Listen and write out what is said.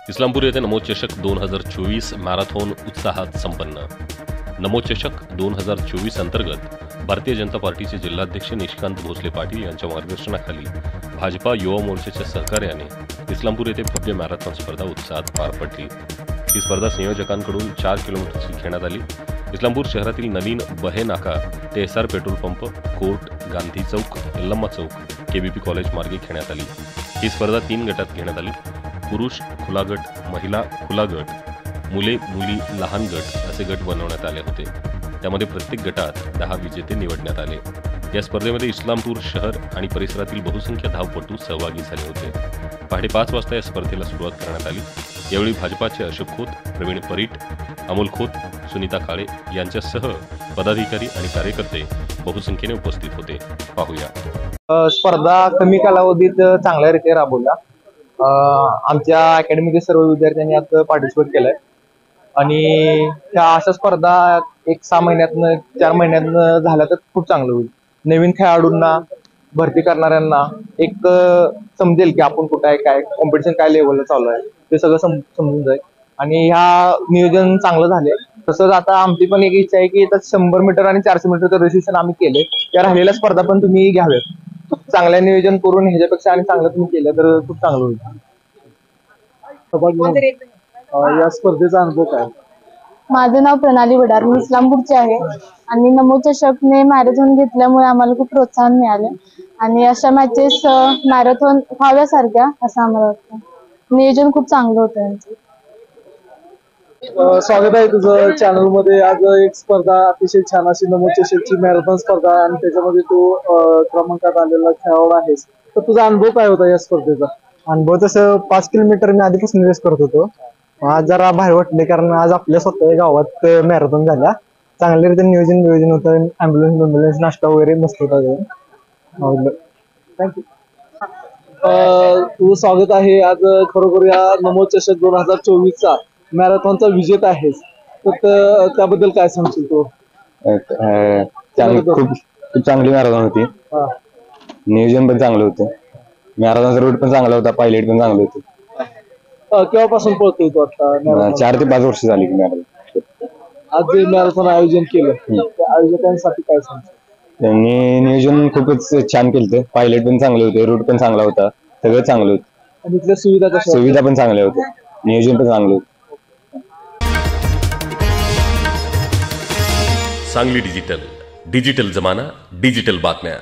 इस्लामपूर येथे नमो चषक 2024 मॅरेथॉन उत्साहात संपन्न। नमो चषक 2024 अंतर्गत भारतीय जनता पार्टीचे जिल्हाध्यक्ष निशिकांत भोसले पाटील यांच्या मार्गदर्शनाखाली भाजपा युवा मोर्चाच्या सहकार्याने इस्लामपूर येथे भव्य मॅरेथॉन स्पर्धा उत्साहात पार पडली। ही स्पर्धा संयोजकांकडून 4 किलोमीटरची घेण्यात आली। इस्लामपूर शहरातील नवीन बहे नाका ते S R petrol pump, court, Gandhi Chowk, Yallamma Chowk, K B P college मार्गे घेण्यात आली। ही स्पर्धा 3 गटात घेण्यात आली। पुरुष खुला गट, महिला खुला गट, मुले मुली लहान गट असे गट बनवण्यात आले होते। त्यामध्ये प्रत्येक गटात 10 विजेते निवडण्यात आले। या स्पर्धेमध्ये इस्लामपूर शहर आणि परिसरातील बहुसंख्य धावपटू सहभागी झाले होते। पहाटे 5 वाजता या स्पर्धेला सुरुवात करण्यात आली। यावेळी भाजपाचे अशोक खोत, प्रवीण परीट, अमोल खोत, सुनीता काळे यांच्यासह पदाधिकारी आणि कार्यकर्ते बहुसंख्येने उपस्थित होते। पाहूया। स्पर्धा कमी कालावधीत चांगल्या रीती राबवल्या। आमच्या अकॅडमीचे सर्व विद्यार्थ्यांनी यात पार्टिसिपेट केलंय आणि ह्या अशा स्पर्धा 1-6 महिन्यातनं 4 महिन्यातनं झाल्या तर खूप चांगलं होईल। नवीन खेळाडूंना, भरती करणाऱ्यांना एक समजेल की आपण कुठं आहे, काय कॉम्पिटिशन काय लेवलला चालू आहे ते सगळं समजून जाईल आणि ह्या नियोजन चांगलं झाले। तसंच आता आमची पण एक इच्छा आहे की 100 मीटर आणि 400 मीटरचं रजिस्ट्रेशन आम्ही केले। त्या राहिलेल्या स्पर्धा पण तुम्ही घ्याव्यात। चांगल्या नियोजन करून ह्याच्यापेक्षा आणि चांगलं तुम्ही केलं तर खूप चांगलं होईल। या स्पर्धेचा अनुभव काय? माझं नाव प्रणाली वडार, मी इस्लामपूरचे आहे आणि नमो चषकने मॅरेथॉन घेतल्यामुळे आम्हाला खूप प्रोत्साहन मिळाले आणि अशा मॅचेस मॅरेथॉन व्हाव्यासारख्या असं आम्हाला वाटतं। नियोजन खूप चांगलं होतं यांचं। स्वागत आहे तुझं चॅनल मध्ये। आज एक स्पर्धा अतिशय छान अशी नमो चषकची मॅरेथॉन स्पर्धा आणि त्याच्यामध्ये तू क्रमांकात आलेला खेळाडू आहेस, तर तुझा अनुभव काय होता या स्पर्धेचा? अनुभव तसं 5 किलोमीटर मी आधीपासून रेस करत होतो। आज जरा बाहेर वाटले कारण आज आपल्या स्वतः गावात मॅरेथॉन झाल्या। चांगल्या नियोजन होतं। ॲम्ब्युलन्स नाश्ता वगैरे मस्त होता। थँक्यू। तुझं स्वागत आहे आज। खरोखर या नमो चषक 2024चा मॅरेथॉनचा विजेता आहेस, तर त्याबद्दल काय सांगशील तू? खूप चांगली मॅरेथॉन होती। नियोजन पण चांगलं होतं। मॅरेथॉनचा रूट पण चांगला होता, पायलट पण चांगले होते। केव्हापासून पळतोय तू आता? 4 ते 5 वर्ष झाली मॅरेथॉन। आज जे मॅरेथॉन आयोजन केलं त्या आयोजकांसाठी काय सांगशील? त्यांनी नियोजन खूपच छान केलं। पायलट पण चांगले होते, रूट पण चांगला होता, सगळं चांगलं होतं आणि इथल्या सुविधा कशा? सुविधा पण चांगल्या होत्या, नियोजन पण चांगलं होतं। सांगली डिजिटल जमाना, डिजिटल बातम्या।